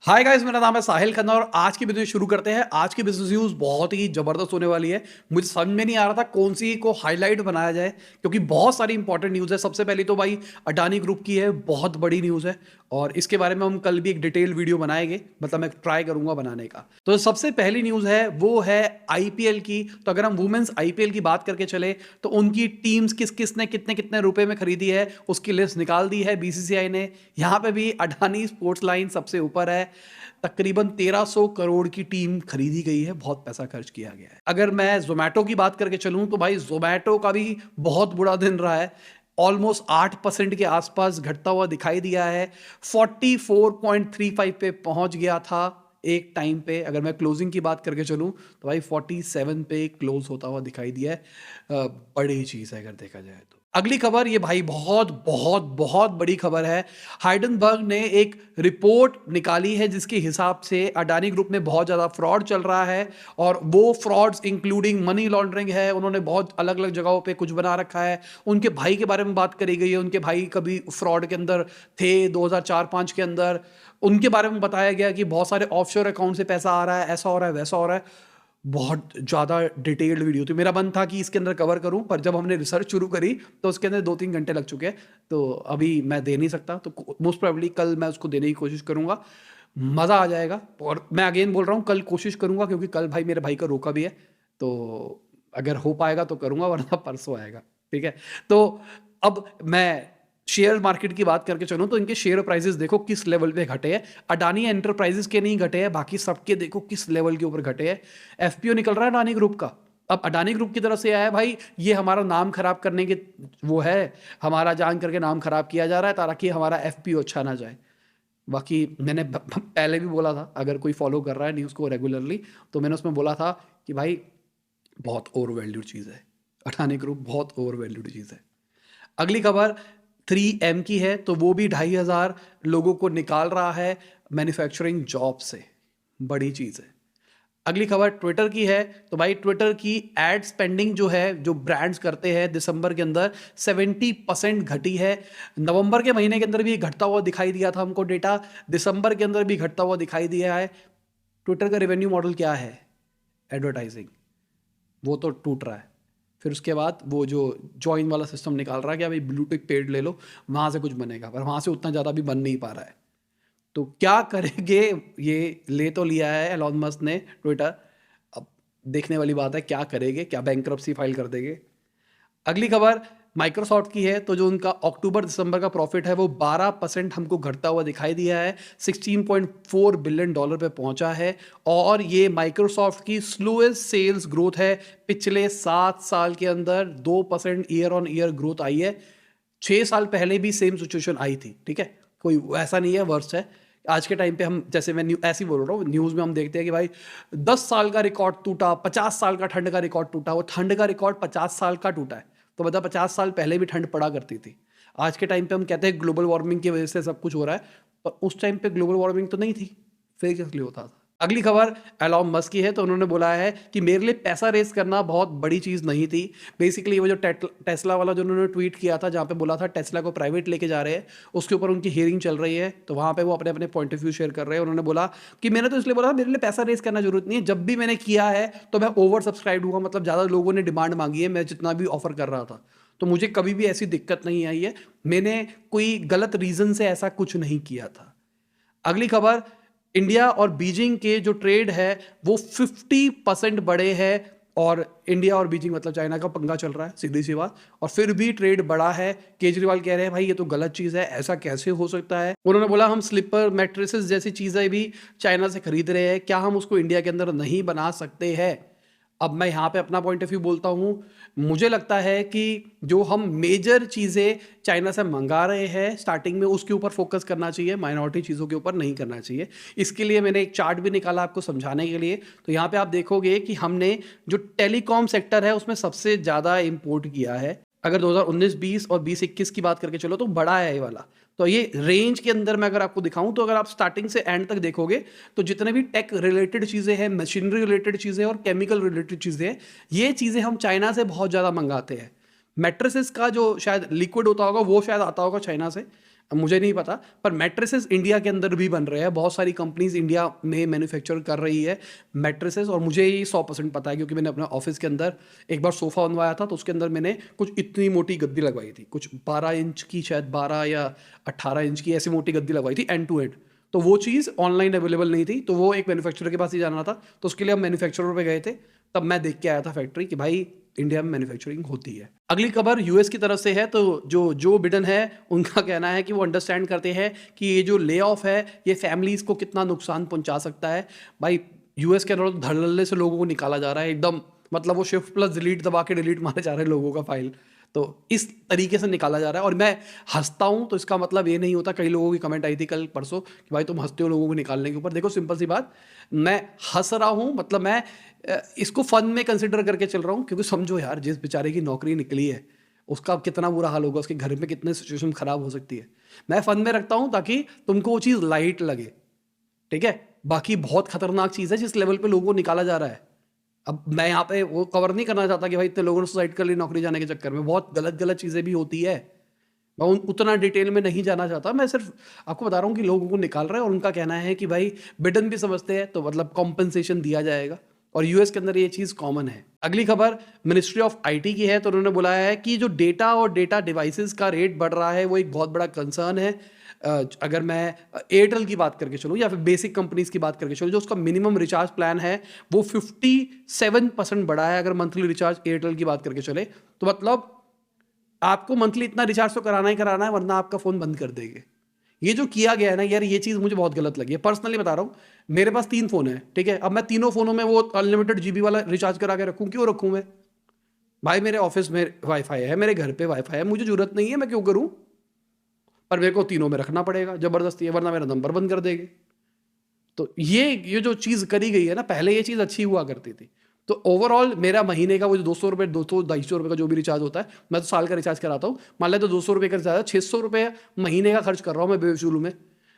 Hi guys, मेरा नाम है साहिल खन्ना और आज की बिजनेस शुरू करते हैं। आज की बिजनेस न्यूज़ बहुत ही ज़बरदस्त होने वाली है। मुझे समझ में नहीं आ रहा था कौन सी को हाईलाइट बनाया जाए, क्योंकि बहुत सारी इंपॉर्टेंट न्यूज़ है। सबसे पहले तो भाई अडानी ग्रुप की है, बहुत बड़ी न्यूज़ है और इसके बारे में हम कल भी एक डिटेल वीडियो बनाएंगे, मतलब मैं ट्राई करूंगा बनाने का। तो सबसे पहली न्यूज़ है वो है आईपीएल की। तो अगर हम वुमेन्स आईपीएल की बात करके चले तो उनकी टीम्स किस किस ने कितने कितने रुपए में खरीदी है उसकी लिस्ट निकाल दी है बीसीसीआई ने। यहाँ पे भी अडानी स्पोर्ट्स लाइन सबसे ऊपर है। तकरीबन 1300 करोड़ की टीम खरीदी गई है, बहुत पैसा खर्च किया गया है। अगर मैं जोमेटो की बात करके चलूं तो भाई जोमेटो का भी बहुत बुरा दिन रहा है। ऑलमोस्ट 8% के आसपास घटता हुआ दिखाई दिया है। 44.35 पे पहुंच गया था एक टाइम पे। अगर मैं क्लोजिंग की बात करके चलूं तो भाई 47 पे क्लोज होता हुआ दिखाई दिया है। बड़ी चीज है अगर देखा जाए तो। अगली खबर, ये भाई बहुत बहुत बहुत बड़ी खबर है। हाइडनबर्ग ने एक रिपोर्ट निकाली है जिसके हिसाब से अडानी ग्रुप में बहुत ज़्यादा फ्रॉड चल रहा है और वो फ्रॉड्स इंक्लूडिंग मनी लॉन्ड्रिंग है। उन्होंने बहुत अलग अलग जगहों पे कुछ बना रखा है। उनके भाई के बारे में बात करी गई है, उनके भाई कभी फ्रॉड के अंदर थे 2004-5 के अंदर। उनके बारे में बताया गया कि बहुत सारे ऑफशोर अकाउंट से पैसा आ रहा है, ऐसा हो रहा है, वैसा हो रहा है। बहुत ज़्यादा डिटेल्ड वीडियो थी। मेरा मन था कि इसके अंदर कवर करूं, पर जब हमने रिसर्च शुरू करी तो उसके अंदर 2-3 घंटे लग चुके हैं, तो अभी मैं दे नहीं सकता। तो मोस्ट प्रोबेबली कल मैं उसको देने की कोशिश करूंगा, मज़ा आ जाएगा। और मैं अगेन बोल रहा हूँ कल कोशिश करूंगा, क्योंकि कल भाई मेरे भाई का रोका भी है। तो अगर हो पाएगा तो करूंगा, वरना परसों आएगा। ठीक है। तो अब मैं शेयर मार्केट की बात करके चलूं तो इनके शेयर प्राइसेस देखो किस लेवल पे घटे हैं। अडानी एंटरप्राइजेस के नहीं घटे हैं, बाकी सबके देखो किस लेवल के ऊपर घटे हैं। एफपीओ निकल रहा है अडानी ग्रुप का। अब अडानी ग्रुप की तरफ से आया है भाई, ये हमारा नाम खराब करने के वो है, हमारा जान करके नाम खराब किया जा रहा है ताकि हमारा एफपीओ अच्छा ना जाए। बाकी मैंने पहले भी बोला था, अगर कोई फॉलो कर रहा है न्यूज़ को रेगुलरली, तो मैंने उसमें बोला था कि भाई बहुत ओवर वैल्यूड चीज़ है अडानी ग्रुप, बहुत ओवर वैल्यूड चीज़ है। अगली खबर 3M की है। तो वो भी 2,500 लोगों को निकाल रहा है मैन्युफैक्चरिंग जॉब से, बड़ी चीज़ है। अगली खबर ट्विटर की है। तो भाई ट्विटर की एड स्पेंडिंग जो है, जो ब्रांड्स करते हैं, दिसंबर के अंदर 70% घटी है। नवंबर के महीने के अंदर भी घटता हुआ दिखाई दिया था हमको डेटा, दिसंबर के अंदर भी घटता हुआ दिखाई दिया है। ट्विटर का रेवेन्यू मॉडल क्या है? एडवर्टाइजिंग। वो तो टूट रहा है। फिर उसके बाद वो जो जॉइन वाला सिस्टम निकाल रहा है कि भाई ब्लूटिक पेड ले लो, वहाँ से कुछ बनेगा, पर वहाँ से उतना ज़्यादा भी बन नहीं पा रहा है। तो क्या करेंगे? ये ले तो लिया है एलॉन मस्क ने ट्विटर, अब देखने वाली बात है क्या करेंगे, क्या बैंक्रप्सी फाइल कर देंगे। अगली खबर माइक्रोसॉफ्ट की है। तो जो उनका अक्टूबर दिसंबर का प्रॉफिट है वो 12% हमको घटता हुआ दिखाई दिया है, $16.4 बिलियन पे पहुंचा है। और ये माइक्रोसॉफ्ट की स्लोएस्ट सेल्स ग्रोथ है पिछले 7 साल के अंदर। 2% ईयर ऑन ईयर ग्रोथ आई है। 6 साल पहले भी सेम सिचुएशन आई थी। ठीक है, कोई ऐसा नहीं है वर्स्ट है। आज के टाइम पे हम, जैसे मैं ऐसे ही बोल रहा हूँ, न्यूज़ में हम देखते हैं कि भाई 10 साल का रिकॉर्ड टूटा, 50 साल का ठंड का रिकॉर्ड टूटा। वो ठंड का रिकॉर्ड 50 साल का टूटा है, तो बता 50 साल पहले भी ठंड पड़ा करती थी। आज के टाइम पे हम कहते हैं ग्लोबल वार्मिंग की वजह से सब कुछ हो रहा है, पर उस टाइम पे ग्लोबल वार्मिंग तो नहीं थी, फिर किस लिए होता था। अगली खबर एलॉन मस्क की है। तो उन्होंने बोला है कि मेरे लिए पैसा रेस करना बहुत बड़ी चीज़ नहीं थी। बेसिकली वो जो टेस्ला वाला जो उन्होंने ट्वीट किया था, जहाँ पे बोला था टेस्ला को प्राइवेट लेके जा रहे हैं, उसके ऊपर उनकी हियरिंग चल रही है, तो वहाँ पे वो अपने अपने पॉइंट ऑफ व्यू शेयर कर रहे हैं। उन्होंने बोला कि मैंने तो इसलिए बोला मेरे लिए पैसा रेस करना जरूरत नहीं है, जब भी मैंने किया है तो मैं ओवर सब्सक्राइब हुआ, मतलब ज़्यादा लोगों ने डिमांड मांगी है, मैं जितना भी ऑफर कर रहा था, तो मुझे कभी भी ऐसी दिक्कत नहीं आई है। मैंने कोई गलत रीज़न से ऐसा कुछ नहीं किया था। अगली खबर, इंडिया और बीजिंग के जो ट्रेड है वो 50% बढ़े हैं। और इंडिया और बीजिंग मतलब चाइना का पंगा चल रहा है, सीधी सी बात, और फिर भी ट्रेड बढ़ा है। केजरीवाल कह रहे हैं भाई ये तो गलत चीज़ है, ऐसा कैसे हो सकता है। उन्होंने बोला हम स्लीपर मैट्रेसेस जैसी चीज़ें भी चाइना से खरीद रहे हैं, क्या हम उसको इंडिया के अंदर नहीं बना सकते हैं। अब मैं यहाँ पे अपना पॉइंट ऑफ व्यू बोलता हूँ। मुझे लगता है कि जो हम मेजर चीज़ें चाइना से मंगा रहे हैं स्टार्टिंग में, उसके ऊपर फोकस करना चाहिए, माइनॉरिटी चीज़ों के ऊपर नहीं करना चाहिए। इसके लिए मैंने एक चार्ट भी निकाला आपको समझाने के लिए। तो यहाँ पे आप देखोगे कि हमने जो टेलीकॉम सेक्टर है उसमें सबसे ज़्यादा इंपोर्ट किया है। अगर 2019-20 और 20-21 की बात करके चलो तो बड़ा है ये वाला। तो ये रेंज के अंदर मैं अगर आपको दिखाऊं तो अगर आप स्टार्टिंग से एंड तक देखोगे तो जितने भी टेक रिलेटेड चीज़ें हैं, मशीनरी रिलेटेड चीज़ें और केमिकल रिलेटेड चीज़ें हैं, ये चीज़ें हम चाइना से बहुत ज़्यादा मंगाते हैं। मैट्रेसेस का जो शायद लिक्विड होता होगा वो शायद आता होगा चाइना से, अब मुझे नहीं पता, पर मैट्रेसेस इंडिया के अंदर भी बन रहे हैं, बहुत सारी कंपनीज इंडिया में मैन्युफैक्चर कर रही है मैट्रेसेस। और मुझे ये 100% पता है, क्योंकि मैंने अपने ऑफिस के अंदर एक बार सोफ़ा बनवाया था, तो उसके अंदर मैंने कुछ इतनी मोटी गद्दी लगवाई थी, कुछ 12 इंच की, शायद 12 या 18 इंच की ऐसी मोटी गद्दी लगवाई थी एंड टू एंड। तो वो चीज़ ऑनलाइन अवेलेबल नहीं थी, तो वो एक मैन्युफैक्चरर के पास ही जाना था, तो उसके लिए हम मैन्युफैक्चरर पे गए थे, तब मैं देख के आया था फैक्ट्री कि भाई इंडिया में मैन्युफैक्चरिंग होती है। अगली खबर यूएस की तरफ से है, तो जो बिडेन है उनका कहना है कि वो अंडरस्टैंड करते हैं कि ये जो ले ऑफ है ये फैमिलीज को कितना नुकसान पहुंचा सकता है। भाई यूएस के अंदर तो धड़ल्ले से लोगों को निकाला जा रहा है एकदम, मतलब वो शिफ्ट प्लस डिलीट दबा के डिलीट मारे जा रहे हैं लोगों का फाइल, तो इस तरीके से निकाला जा रहा है। और मैं हंसता हूं तो इसका मतलब ये नहीं होता, कई लोगों की कमेंट आई थी कल परसों कि भाई तुम हंसते हो लोगों को निकालने के ऊपर। देखो सिंपल सी बात, मैं हंस रहा हूं, मतलब मैं इसको फन में कंसिडर करके चल रहा हूं, क्योंकि समझो यार जिस बेचारे की नौकरी निकली है उसका कितना बुरा हाल होगा, उसके घर में कितने सिचुएशन खराब हो सकती है। मैं फन में रखता हूं ताकि तुमको वो चीज़ लाइट लगे, ठीक है। बाकी बहुत खतरनाक चीज़ है जिस लेवल पे लोगों को निकाला जा रहा है। अब मैं यहाँ पे वो कवर नहीं करना चाहता कि भाई इतने लोगों ने सुसाइड कर ली नौकरी जाने के चक्कर में, बहुत गलत गलत चीज़ें भी होती है, मैं उतना डिटेल में नहीं जाना चाहता। मैं सिर्फ आपको बता रहा हूँ कि लोगों को निकाल रहे हैं और उनका कहना है कि भाई बिडन भी समझते हैं, तो मतलब कॉम्पनसेशन दिया जाएगा, और यूएस के अंदर ये चीज़ कॉमन है। अगली खबर मिनिस्ट्री ऑफ आईटी की है, तो उन्होंने बुलाया है कि जो डेटा और डेटा डिवाइसेस का रेट बढ़ रहा है वो एक बहुत बड़ा कंसर्न है। अगर मैं एयरटेल की बात करके चलूँ या फिर बेसिक कंपनीज की बात करके चलूँ, जो उसका मिनिमम रिचार्ज प्लान है वो 57% बढ़ा है। अगर मंथली रिचार्ज एयरटेल की बात करके चले तो मतलब आपको मंथली इतना रिचार्ज तो कराना ही कराना है, वरना आपका फ़ोन बंद कर देंगे। ये जो किया गया है ना यार, ये चीज़ मुझे बहुत गलत लगी है। पर्सनली बता रहा हूँ, मेरे पास 3 फ़ोन है, ठीक है। अब मैं तीनों फ़ोनों में वो अनलिमिटेड जीबी वाला रिचार्ज करा के रखूँ, क्यों रखूँ मैं? भाई मेरे ऑफिस में वाईफाई है, मेरे घर पे वाईफाई है, मुझे ज़रूरत नहीं है, मैं क्यों करूँ? पर मेरे को तीनों में रखना पड़ेगा ज़बरदस्ती है, वरना मेरा नंबर बंद कर देंगे। तो ये जो चीज़ करी गई है ना, पहले ये चीज़ अच्छी हुआ करती थी। तो ओवरऑल मेरा महीने का वो जो 200 रुपये, 200 250 का जो भी रिचार्ज होता है, मैं तो साल का रिचार्ज कराता हूँ। मान लें तो 200 रुपये का रिचार्ज, 600 रुपये महीने का खर्च कर रहा हूँ मैं बेफिजूल में।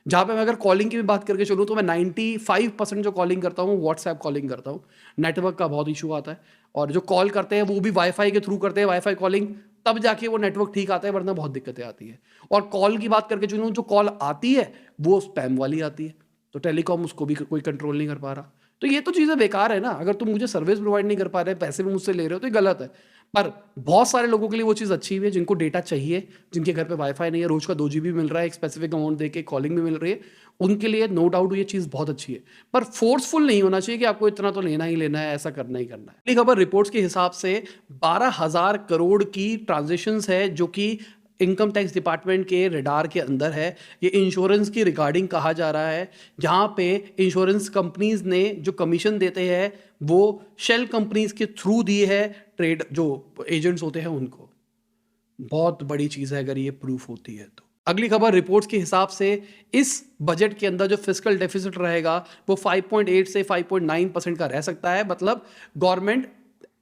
जहाँ पे मैं अगर कॉलिंग की भी बात करके चलूँ तो मैं 95% जो कॉलिंग करता हूँ व्हाट्सएप कॉलिंग करता हूँ। नेटवर्क का बहुत इशू आता है, और जो कॉल करते हैं वो भी वाईफाई के थ्रू करते हैं, वाईफाई कॉलिंग, तब जाके वो नेटवर्क ठीक आता है, वरना बहुत दिक्कतें आती है। और कॉल की बात करके चलूँ, जो कॉल आती है वो स्पैम वाली आती है, तो टेलीकॉम उसको भी कोई कंट्रोल नहीं कर पा रहा। तो ये तो चीज़ें बेकार है ना, अगर तुम मुझे सर्विस प्रोवाइड नहीं कर पा रहे, पैसे भी मुझसे ले रहे हो, तो ये गलत है। पर बहुत सारे लोगों के लिए वो चीज़ अच्छी है, जिनको डेटा चाहिए, जिनके घर पे वाईफाई नहीं है, रोज का 2 जीबी मिल रहा है, एक स्पेसिफिक अमाउंट देके कॉलिंग भी मिल रही है, उनके लिए नो डाउट ये चीज़ बहुत अच्छी है। पर फोर्सफुल नहीं होना चाहिए कि आपको इतना तो लेना ही लेना है, ऐसा करना ही करना है। अगली खबर रिपोर्ट्स के हिसाब से 12,000 करोड़ की ट्रांजेक्शंस है, जो कि इनकम टैक्स डिपार्टमेंट के रडार के अंदर है। ये इंश्योरेंस की रिगार्डिंग कहा जा रहा है, जहाँ पे इंश्योरेंस कंपनीज ने जो कमीशन देते हैं वो शेल कंपनीज के थ्रू दिए है ट्रेड जो एजेंट्स होते हैं उनको। बहुत बड़ी चीज़ है अगर ये प्रूफ होती है तो। अगली खबर रिपोर्ट्स के हिसाब से इस बजट के अंदर जो फिस्कल डेफिसिट रहेगा वो 5.8 से 5.9% का रह सकता है। मतलब गवर्नमेंट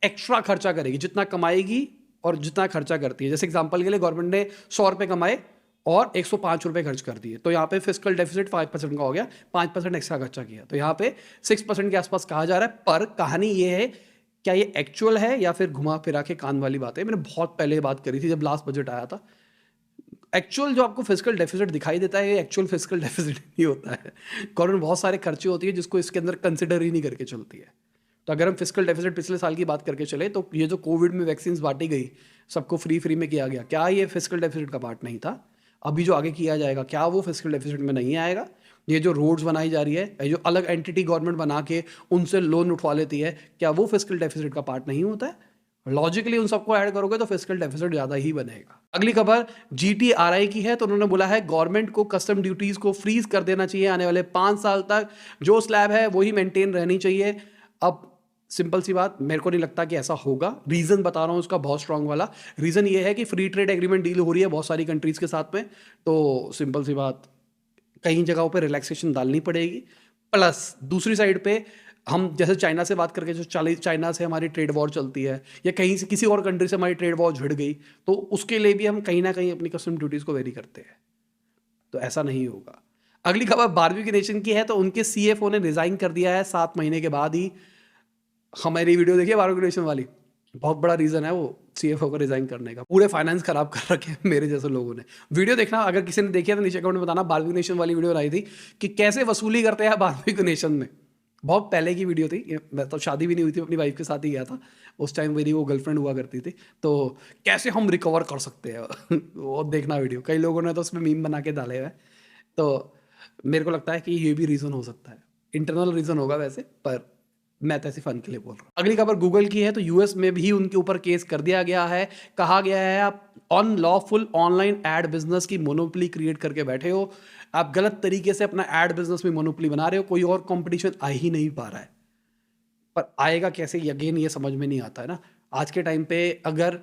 एक्स्ट्रा खर्चा करेगी, जितना कमाएगी और जितना खर्चा करती है। जैसे एग्जांपल के लिए गवर्नमेंट ने 100 रुपये कमाए और 105 रुपये खर्च कर दिए, तो यहाँ पे फिस्कल डेफिसिट 5% का हो गया, 5% एक्स्ट्रा खर्चा किया, तो यहाँ पे 6% के आसपास कहा जा रहा है। पर कहानी ये है, क्या ये एक्चुअल है या फिर घुमा फिरा के कान वाली बात है? मैंने बहुत पहले बात करी थी जब लास्ट बजट आया था। एक्चुअल जो आपको फिस्कल डेफिसिट दिखाई देता है, ये एक्चुअल फिस्कल डेफिसिट नहीं होता है। गवर्नमेंट बहुत सारे खर्चे होती है जिसको इसके अंदर कंसिडर ही नहीं करके चलती है। तो अगर हम फिस्कल डेफिसिट पिछले साल की बात करके चले, तो ये जो कोविड में वैक्सीन बांटी गई, सबको फ्री में किया गया, क्या ये फिस्कल डेफिसिट का पार्ट नहीं था? अभी जो आगे किया जाएगा, क्या वो फिस्कल डेफिसिट में नहीं आएगा? ये जो रोड्स बनाई जा रही है, ये जो अलग एंटिटी गवर्नमेंट बना के उनसे लोन उठवा लेती है, क्या वो फिस्कल डेफिसिट का पार्ट नहीं होता है? लॉजिकली उन सबको ऐड करोगे तो फिस्कल डेफिसिट ज्यादा ही बनेगा। अगली खबर जीटीआरआई की है, तो उन्होंने बोला है गवर्नमेंट को कस्टम ड्यूटीज को फ्रीज कर देना चाहिए आने वाले 5 साल तक, जो स्लैब है वही मेंटेन रहनी चाहिए। अब सिंपल सी बात, मेरे को नहीं लगता कि ऐसा होगा। रीजन बता रहा हूँ उसका बहुत स्ट्रांग वाला रीजन ये है कि फ्री ट्रेड एग्रीमेंट डील हो रही है बहुत सारी कंट्रीज के साथ में, तो सिंपल सी बात कई जगहों पे रिलैक्सेशन डालनी पड़ेगी। प्लस दूसरी साइड पे हम जैसे चाइना से बात करके, जो चाइना से हमारी ट्रेड वॉर चलती है या कहीं से किसी और कंट्री से हमारी ट्रेड वॉर झड़ गई, तो उसके लिए भी हम कहीं ना कहीं अपनी कस्टम ड्यूटीज को वेरी करते हैं, तो ऐसा नहीं होगा। अगली खबर बारहवीं नेशन की है, तो उनके सीएफओ ने रिजाइन कर दिया है 7 महीने के बाद ही। हमारी वीडियो देखिए बारहवीं नेशन वाली, बहुत बड़ा रीज़न है वो सीएफओ को रिज़ाइन करने का। पूरे फाइनेंस खराब कर रखे हैं मेरे जैसे लोगों ने। वीडियो देखना, अगर किसी ने देखी है तो नीचे कमेंट में बताना। बार्बी नेशन वाली वीडियो बनाई थी कि कैसे वसूली करते हैं बार्बी नेशन में। बहुत पहले की वीडियो थी ये, मैं तो शादी भी नहीं हुई थी, अपनी वाइफ के साथ ही गया था। उस टाइम मेरी वो गर्लफ्रेंड हुआ करती थी। तो कैसे हम रिकवर कर सकते हैं वो देखना वीडियो। कई लोगों ने तो उसमें मीम बना के डाले हुए हैं। तो मेरे को लगता है कि ये भी रीज़न हो सकता है। इंटरनल रीज़न होगा वैसे, पर मैं तो ऐसे फन के लिए बोल रहा हूँ। अगली खबर गूगल की है, तो यूएस में भी उनके ऊपर केस कर दिया गया है। कहा गया है आप अनलॉफुल ऑनलाइन एड बिजनेस की मोनोपोली क्रिएट करके बैठे हो। आप गलत तरीके से अपना एड बिजनेस में मोनोपोली बना रहे हो। कोई और कंपटीशन आ ही नहीं पा रहा है, पर आएगा कैसे अगेन ये समझ में नहीं आता है ना। आज के टाइम पे अगर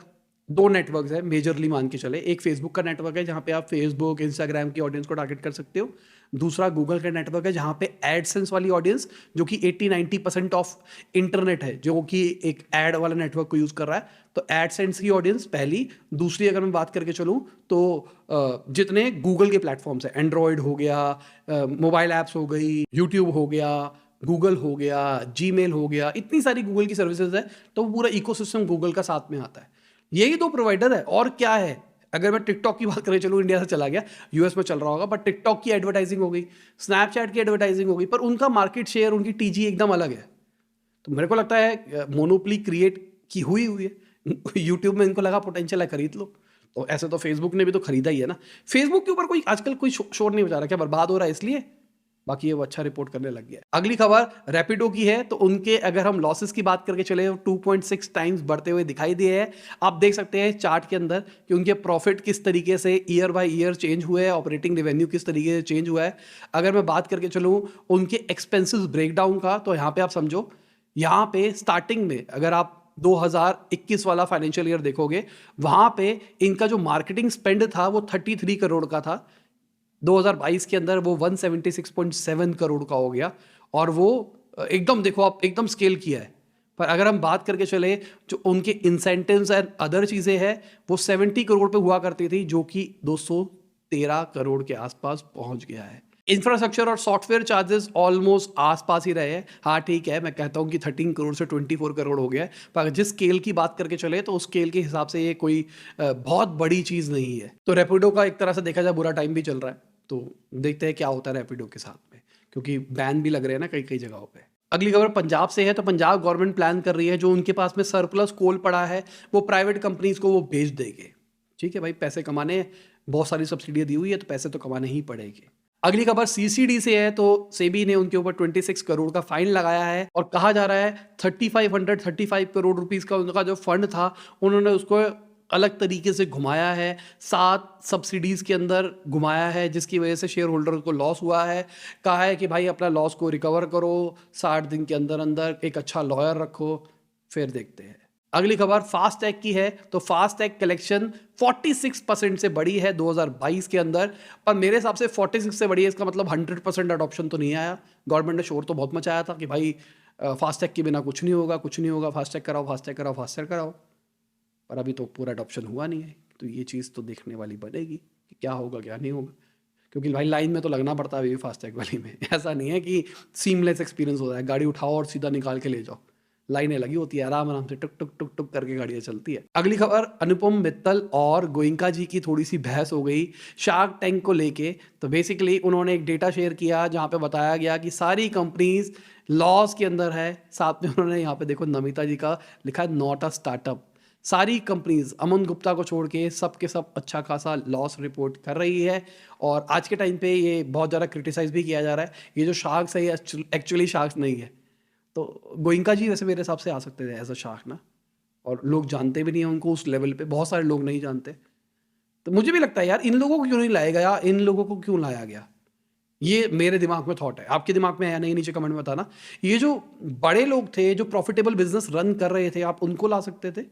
दो नेटवर्क्स है मेजरली मान के चले, एक फेसबुक का नेटवर्क है जहाँ पे आप फेसबुक इंस्टाग्राम की ऑडियंस को टारगेट कर सकते हो। दूसरा गूगल का नेटवर्क है जहाँ पे एडसेंस वाली ऑडियंस, जो कि 80-90% ऑफ इंटरनेट है, जो कि एक एड वाला नेटवर्क को यूज़ कर रहा है। तो एडसेंस की ऑडियंस पहली। दूसरी अगर मैं बात करके चलूँ तो जितने गूगल के प्लेटफॉर्म्स है, एंड्रॉयड हो गया, मोबाइल ऐप्स हो गई, यूट्यूब हो गया, गूगल हो गया, जीमेल हो गया, इतनी सारी गूगल की सर्विसेज है। तो वो पूरा इकोसिस्टम गूगल का साथ में आता है। यही दो प्रोवाइडर है और क्या है। अगर मैं टिकटॉक की बात करें, चलो इंडिया से चला गया, यूएस में चल रहा होगा, बट टिकटॉक की एडवर्टाइजिंग हो गई, स्नैपचैट की एडवर्टाइजिंग हो गई, पर उनका मार्केट शेयर, उनकी टीजी एकदम अलग है। तो मेरे को लगता है मोनोपोली क्रिएट की हुई है। यूट्यूब में इनको लगा पोटेंशियल है, खरीद लो। तो ऐसे तो फेसबुक ने भी तो खरीदा ही है ना। फेसबुक के ऊपर कोई आजकल कोई शोर नहीं बजा रहा, क्या बर्बाद हो रहा है इसलिए? बाकी ये वो अच्छा रिपोर्ट करने लग गया है। अगली खबर रैपिडो की है, तो उनके अगर हम लॉसेस की बात करके चले, 2.6 टाइम्स बढ़ते हुए दिखाई दिए हैं। आप देख सकते हैं चार्ट के अंदर कि उनके प्रॉफिट किस तरीके से ईयर बाय ईयर चेंज हुए हैं, ऑपरेटिंग रेवेन्यू किस तरीके से चेंज हुआ है। अगर मैं बात करके चलूँ उनके एक्सपेंसेस ब्रेकडाउन का, तो यहाँ पे आप समझो, यहाँ पे स्टार्टिंग में अगर आप 2021 वाला फाइनेंशियल ईयर देखोगे, वहां पे इनका जो मार्केटिंग स्पेंड था वो 33 करोड़ का था। 2022 के अंदर वो 176.7 करोड़ का हो गया। और वो एकदम देखो आप, एकदम स्केल किया है। पर अगर हम बात करके चले, जो उनके इंसेंटिव्स एंड अदर चीज़ें हैं, वो 70 करोड़ पे हुआ करती थी, जो कि 213 करोड़ के आसपास पहुंच गया है। इंफ्रास्ट्रक्चर और सॉफ्टवेयर चार्जेस ऑलमोस्ट आसपास ही रहे हैं। हाँ ठीक है, मैं कहता हूँ कि 13 करोड़ से 24 करोड़ हो गया है, पर अगर जिस स्केल की बात करके चले तो उस स्केल के हिसाब से ये कोई बहुत बड़ी चीज़ नहीं है। तो रैपिडो का एक तरह से देखा जाए बुरा टाइम भी चल रहा है। तो देखते हैं क्या होता है रैपिडो के साथ में, क्योंकि बैन भी लग रहे हैं ना कई कई जगहों पे। अगली खबर पंजाब से है, तो पंजाब गवर्नमेंट प्लान कर रही है जो उनके पास में सरप्लस कोल पड़ा है वो प्राइवेट कंपनीज को वो बेच देंगे। ठीक है भाई, पैसे कमाने हैं, बहुत सारी सब्सिडी दी हुई है, तो पैसे तो कमाने ही पड़ेंगे। अगली खबर सीसीडी से है, तो सेबी ने उनके ऊपर 26 करोड़ का फाइन लगाया है और कहा जा रहा है 35 करोड़ रुपीस का उनका जो फंड था, उन्होंने उसको अलग तरीके से घुमाया है, 7 सब्सिडीज़ के अंदर घुमाया है, जिसकी वजह से शेयर होल्डर को लॉस हुआ है। कहा है कि भाई अपना लॉस को रिकवर करो, 60 दिन के अंदर अंदर एक अच्छा लॉयर रखो, फिर देखते हैं। अगली खबर फास्टैग की है, तो फास्टैग कलेक्शन 46% से बढ़ी है 2022 के अंदर। पर मेरे हिसाब से 46 से बढ़ी है, इसका मतलब 100% अडॉप्शन तो नहीं आया। गवर्नमेंट ने शोर तो बहुत मचाया था कि भाई फास्टैग के बिना कुछ नहीं होगा, कुछ नहीं होगा, फास्टैग कराओ, फास्टैग कराओ, फास्टैग कराओ। पर अभी तो पूरा अडॉप्शन हुआ नहीं है। तो ये चीज़ तो देखने वाली बनेगी कि क्या होगा क्या नहीं होगा, क्योंकि भाई लाइन में तो लगना पड़ता है अभी फास्टैग वाली में। ऐसा नहीं है कि सीमलेस एक्सपीरियंस होता है, गाड़ी उठाओ और सीधा निकाल के ले जाओ। लाइनें लगी होती है, आराम आराम से टुक टुक टुक टुक करके गाड़ियाँ चलती है। अगली खबर अनुपम मित्तल और गोयनका जी की थोड़ी सी बहस हो गई शार्क टैंक को लेके। तो बेसिकली उन्होंने एक डेटा शेयर किया जहाँ पे बताया गया कि सारी कंपनीज लॉस के अंदर है। साथ में उन्होंने यहाँ पे देखो नमिता जी का लिखा है नॉट अ स्टार्टअप। सारी कंपनीज अमन गुप्ता को छोड़ के सब के सब अच्छा खासा लॉस रिपोर्ट कर रही है। और आज के टाइम पे ये बहुत ज़्यादा क्रिटिसाइज भी किया जा रहा है, ये जो शार्क्स है ये एक्चुअली शार्क्स नहीं है। तो गोइंका जी वैसे मेरे हिसाब से आ सकते थे एज अ शार्क ना, और लोग जानते भी नहीं हैं उनको उस लेवल पे, बहुत सारे लोग नहीं जानते। तो मुझे भी लगता है यार इन लोगों को क्यों नहीं लाया गया, इन लोगों को क्यों लाया गया, ये मेरे दिमाग में थॉट है। आपके दिमाग में है नहीं, नीचे कमेंट में बताना। ये जो बड़े लोग थे जो प्रॉफिटेबल बिजनेस रन कर रहे थे, आप उनको ला सकते थे,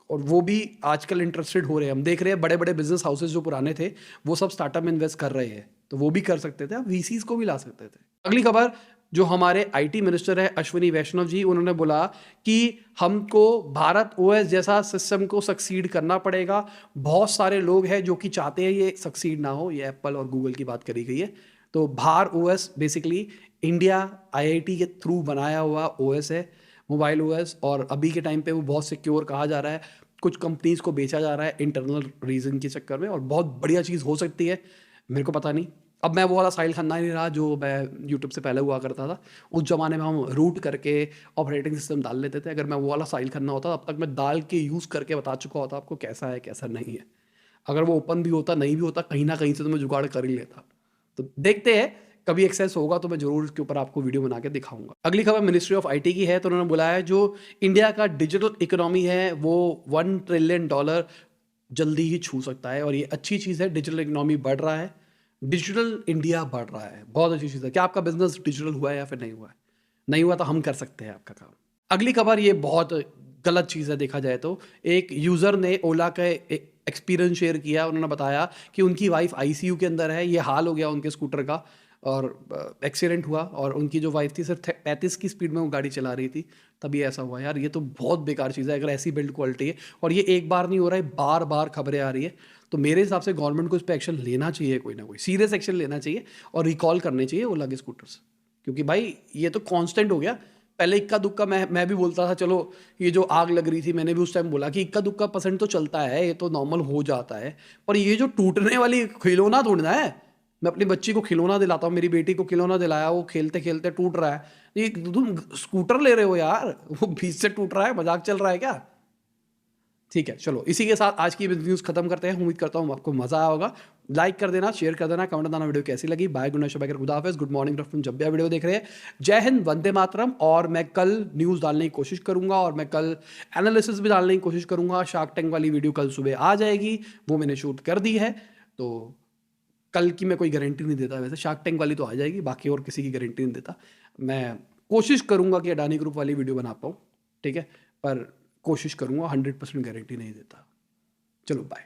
और वो भी आजकल इंटरेस्टेड हो रहे हैं। हम देख रहे हैं बड़े बड़े बिजनेस हाउसेस जो पुराने थे वो सब स्टार्टअप में इन्वेस्ट कर रहे हैं, तो वो भी कर सकते थे, आप वीसीज को भी ला सकते थे। अगली खबर, जो हमारे आईटी मिनिस्टर है अश्विनी वैष्णव जी, उन्होंने बोला कि हमको भारत ओएस जैसा सिस्टम को सक्सीड करना पड़ेगा। बहुत सारे लोग हैं जो कि चाहते हैं ये सक्सीड ना हो, ये एप्पल और गूगल की बात करी गई है। तो भार ओएस बेसिकली इंडिया आईआईटी के थ्रू बनाया हुआ ओएस है। मोबाइल ओएस, और अभी के टाइम पे वो बहुत सिक्योर कहा जा रहा है। कुछ कंपनीज को बेचा जा रहा है इंटरनल रीजन के चक्कर में, और बहुत बढ़िया चीज़ हो सकती है, मेरे को पता नहीं। अब मैं वो वाला साहिल खन्ना नहीं रहा जो मैं यूट्यूब से पहले हुआ करता था। उस जमाने में हम रूट करके ऑपरेटिंग सिस्टम डाल लेते थे। अगर मैं वो वाला साहिल खन्ना होता अब तक मैं डाल के यूज़ करके बता चुका होता आपको कैसा है कैसा नहीं है। अगर वो ओपन भी होता नहीं भी होता, कहीं ना कहीं से तो मैं जुगाड़ कर ही लेता। तो देखते हैं, कभी एक्सेस होगा तो मैं जरूर इसके ऊपर आपको वीडियो बना के दिखाऊंगा। अगली खबर मिनिस्ट्री ऑफ आईटी की है। तो उन्होंने बोला है जो इंडिया का डिजिटल इकोनॉमी है वो $1 ट्रिलियन जल्दी ही छू सकता है, और ये अच्छी चीज़ है। डिजिटल इकोनॉमी बढ़ रहा है, डिजिटल इंडिया बढ़ रहा है, बहुत अच्छी चीज़ है। क्या आपका बिजनेस डिजिटल हुआ है या फिर नहीं हुआ है? नहीं हुआ तो हम कर सकते हैं आपका काम। अगली खबर ये बहुत गलत चीज़ है देखा जाए तो। एक यूज़र ने ओला का एक्सपीरियंस शेयर किया। उन्होंने बताया कि उनकी वाइफ आईसीयू के अंदर है, ये हाल हो गया उनके स्कूटर का, और एक्सीडेंट हुआ, और उनकी जो वाइफ थी सिर्फ 35 की स्पीड में वो गाड़ी चला रही थी, तभी ऐसा हुआ। यार ये तो बहुत बेकार चीज़ है अगर ऐसी बिल्ड क्वालिटी है, और ये एक बार नहीं हो रहा है, बार बार खबरें आ रही है। तो मेरे हिसाब से गवर्नमेंट को इस पर एक्शन लेना चाहिए, कोई ना कोई सीरियस एक्शन लेना चाहिए, और रिकॉल करने चाहिए ओला के स्कूटर्स। क्योंकि भाई ये तो कांस्टेंट हो गया। पहले इक्का दुक्का मैं भी बोलता था, चलो ये जो आग लग रही थी मैंने भी उस टाइम बोला कि इक्का दुक्का % तो चलता है, ये तो नॉर्मल हो जाता है। पर ये जो टूटने वाली खिलौना तोड़ना है, मैं अपनी बच्ची को खिलौना दिलाता हूँ, मेरी बेटी को खिलौना दिलाया, वो खेलते खेलते टूट रहा है। ये तुम स्कूटर ले रहे हो यार, वो बीच से टूट रहा है, मजाक चल रहा है क्या? ठीक है, चलो इसी के साथ आज की न्यूज़ खत्म करते हैं। उम्मीद करता हूँ आपको मजा आया होगा। लाइक कर देना, शेयर कर देना, कमेंट देना वीडियो कैसी लगी। बाय, गुड नाइट, शबा खैर, खुदा हाफिज़, गुड मॉर्निंग तुम जब भी आप वीडियो देख रहे हैं। जय हिंद, वंदे मातरम। और मैं कल न्यूज़ डालने की कोशिश करूंगा, और मैं कल एनालिसिस भी डालने की कोशिश करूंगा। शार्क टैंक वाली वीडियो कल सुबह आ जाएगी, वो मैंने शूट कर दी है। तो कल की मैं कोई गारंटी नहीं देता, वैसे शार्क टैंक वाली तो आ जाएगी, बाकी और किसी की गारंटी नहीं देता। मैं कोशिश करूंगा कि अडानी ग्रुप वाली वीडियो बना पाऊँ, ठीक है, पर कोशिश करूंगा, 100% गारंटी नहीं देता। चलो बाय।